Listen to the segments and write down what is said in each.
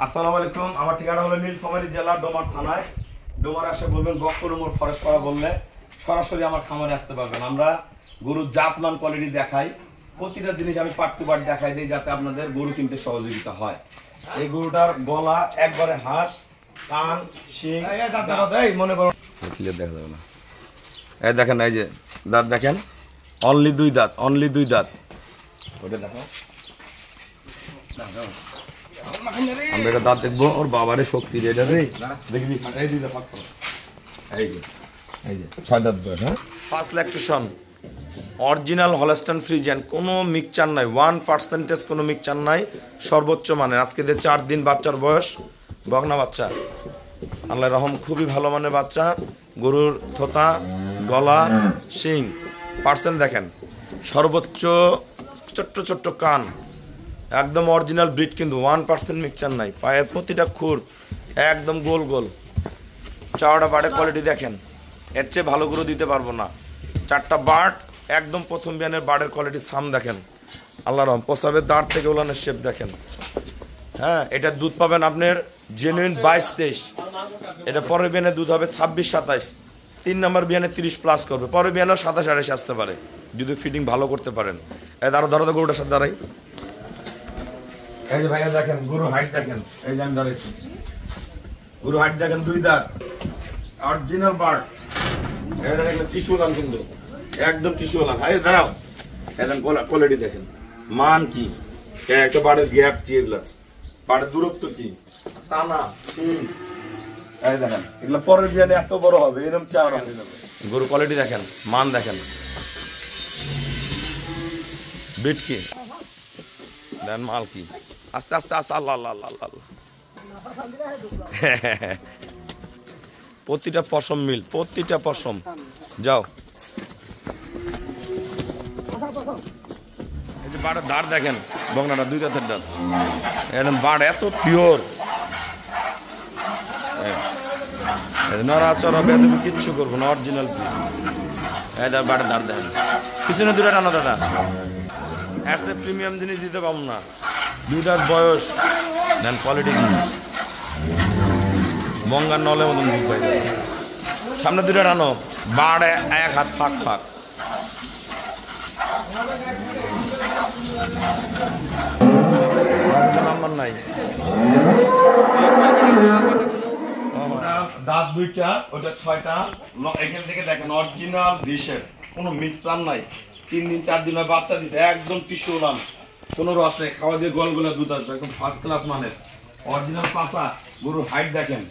আসসালামু আলাইকুম। আমার ঠিকানা হলো নীলফামারী জেলা ডোমার থানায়। ডোমার আসে বলবেন বক্করমোর ফরেস্ট পাড়া বললে সরাসরি আমার খামারে আসতে পারবেন। আমরা গরুর জাতমান কোয়ালিটি দেখাই, প্রতিটা জিনিস আমি পার্ট টু পার্ট দেখাই দিই যাতে আপনাদের গরু কিনতে সহযোগিতা হয়। এই গরুটার গলা একবারে হাঁস, কান, শিং মনে করুন ক্লিয়ার দেখা যাবে না। এই দেখেন, এই যে দাঁত দেখেন, অনলি দুই দাঁত, অনলি দুই দাঁত। ওটা দেখো, আমরা এটা দাঁত দেখবো। ওর বাবারে শক্তি রে, এটা রে দেখবি এই দুইটা ফাঁক করো। এই যে ছয় দাঁত বয়স। হ্যাঁ, first lactation, original Holstein Friesian, কোনো মিক্সচার নাই, 1% কোনো মিক্সচার নাই, সর্বোচ্চ মানের। আজকে যে 4 দিন বাচ্চার বয়স, বকনা বাচ্চা, আল্লাহ রহম, খুবই ভালো মানের বাচ্চা। গরুর থোতা, গলা, শিং, পার্সেন্ট দেখেন, সর্বোচ্চ ছোট্ট ছোট্ট কান, একদম অরিজিনাল ব্রিড, কিন্তু 1% মিক্সচার নাই। পায়ের প্রতিটা খুর একদম গোল গোল, চাওড়া বাড়ে কোয়ালিটি দেখেন, এর চেয়ে ভালো গরু দিতে পারবো না। 4টা বার্ড, একদম প্রথম বিয়ানের বার্ডের কোয়ালিটি সাম দেখেন, আল্লাহ রহম। প্রসাবের দাঁড় থেকে ওলানের শেপ দেখেন। হ্যাঁ, এটা দুধ পাবেন আপনার জেনুইন 22-23। এটা পরের বিয়ানে দুধ হবে 26-27। 3 নম্বর বিয়ানে 30+ করবে, পরের বিয়ানেও 27-28 আসতে পারে যদি ফিটিং ভালো করতে পারেন। এই ধরো ধরো, গরুটার সাথে দাঁড়াই। এই যে ভাইয়া দেখেন, গরু হাইট দেখেন, এই যে আমি দাঁড়াইছি, গরু হাইট দেখেন, 2 দাঁত, অরিজিনাল বার্ড। এই দেখেন টিস্যু লাম, কিন্তু একদম টিস্যু লাম। এই দাঁড়াও, এখন কোয়ালিটি দেখেন, মান কি, একটা বাড়ের গ্যাপ কি, এগুলা বাড়ের দূরত্ব কি, টানা শিং। এই দেখেন, এগুলা পরের বিয়ানে এত বড় হবে, এরকম চাওড়া হয়ে যাবে। গরু কোয়ালিটি দেখেন, মান দেখেন, বিট কি দেন, মাল কি, আস্তে আস্তে আস্তে, আল্লাহ আল্লাহ আল্লাহ আল্লাহ। প্রতিটা পশম মিল, প্রতিটা পশম। যাও, এই যে বাড়ের দাঁড় দেখেন, বগনাটা 2 দাঁতের দাঁত, একদম বাড় এত পিওর, নড়াচড়া বেদবি কিচ্ছু করবো না, অরিজিনাল পিওর। এই বাড়ের দাঁড় দেখেন, পিছনে 2টা টানো দাদা, এর চেয়ে প্রিমিয়াম জিনিস দিতে পারবো না। 2 দাঁত বয়স দেন, কোয়ালিটি কি, বঙ্গার নলের মতন দুধ পাই যাবে। সামনে 2টা টানো, বাড় 1 হাত ফাঁক ফাঁক। নাম্বার নাই, দাঁত 2টা, ওটা 6টা। এখান থেকে দেখেন অরিজিনাল ডিশের, কোনো মিক্সচার নাই। 3 দিন 4 দিন হয় বাচ্চা দিছে, একদম টিস্যু লাম, কোনো রস নেই, খাওয়া দিয়ে গোলগোলা দুধ আসবে, একদম ফার্স্ট ক্লাস মানের অরিজিনাল পাঁচা। গরুর হাইট দেখেন,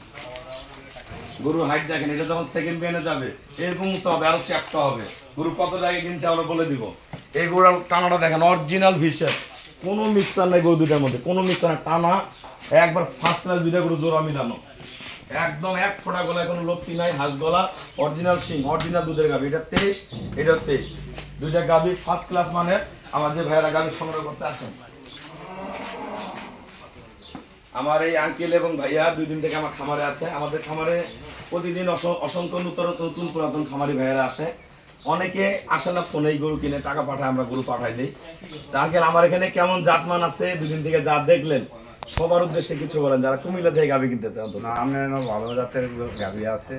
গরুর হাইট দেখেন। এটা যখন সেকেন্ড বিয়ানে যাবে এরকম হবে, আরো চ্যাপটা হবে। গরু কত টাকা কিনছে আমরা বলে দিব। এই গরুর টানাটা দেখেন, অরিজিনাল ভিসের, কোনো মিক্সচার নাই গরু দুটার মধ্যে, কোনো মিক্সচার নাই, টানা একবার ফার্স্ট ক্লাস। 2টা গরু জোর আমি দানো, একদম 1 ফোঁটা গলায় কোনো লক্ষ্মী নাই, হাঁস গলা, অরিজিনাল শিং, অরিজিনাল দুধের গাভী। এটা 23, এটা 23, 2টা গাভী ফার্স্ট ক্লাস মানের। আমার যে ভাইয়েরা গাভী সংগ্রহ করতে আসেন, আমার এই আঙ্কেল এবং ভাইয়া 2 দিন থেকে আমার খামারে আছে। আমাদের খামারে প্রতিদিন অসংখ্য নতুন পুরাতন খামারি ভাইয়েরা আসে। অনেকে আসে না, ফোনেই গরু কিনে, টাকা পাঠায়, আমরা গরু পাঠাই দিই। আঙ্কেল, আমার এখানে কেমন জাতমান আছে 2 দিন থেকে যা দেখলেন, সবার উদ্দেশ্যে কিছু বলেন যারা কুমিল্লা থেকে গাভী কিনতে চান। তো না, আপনার ভালো জাতের গাভী আছে,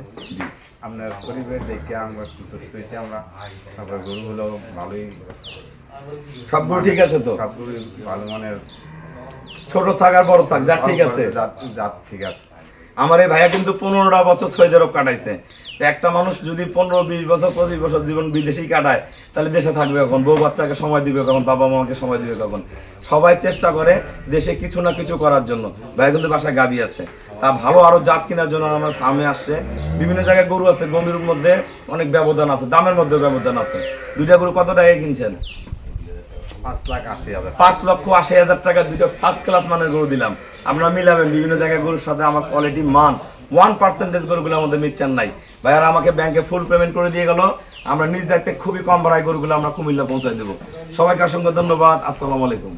আপনার পরিবেশ দেখে আমরা সন্তুষ্ট হয়েছি। আমরা তারপর গরুগুলো ভালোই, সব গরু ঠিক আছে তো, সব গরু ভালো মানের, ছোট থাক আর বড় থাক, জাত ঠিক আছে, জাত ঠিক আছে। আমার এই ভাইয়া কিন্তু 15টা বছর সৌদি আরব কাটাইছে। একটা মানুষ যদি 15-20 বছর 25 বছর জীবন বিদেশেই কাটায়, তাহলে দেশে থাকবে কখন, বউ বাচ্চাকে সময় দিবে কখন, বাবা মাকে সময় দিবে কখন? সবাই চেষ্টা করে দেশে কিছু না কিছু করার জন্য। ভাইয়া কিন্তু বাসায় গাভী আছে, তা ভালো আরো জাত কেনার জন্য আমার ফার্মে আসছে। বিভিন্ন জায়গায় গরু আছে, গরুর মধ্যে অনেক ব্যবধান আছে, দামের মধ্যে ব্যবধান আছে। 2টা গরু কত টাকায় কিনছেন? 5,80,000, 5,80,000 টাকা 2টা ফার্স্ট ক্লাস মানের গরু দিলাম। আপনারা মিলাবেন বিভিন্ন জায়গায় গরুর সাথে আমার কোয়ালিটি মান। 1% গরুগুলোর মধ্যে মিক্সচার নাই। ভাইয়ারা আমাকে ব্যাংকে ফুল পেমেন্ট করে দিয়ে গেল। আমরা নিজ দায়িত্বে খুবই কম ভাড়ায় গরুগুলো আমরা কুমিল্লা পৌঁছায় দেবো। সবাইকে অসংখ্য ধন্যবাদ। আসসালামু আলাইকুম।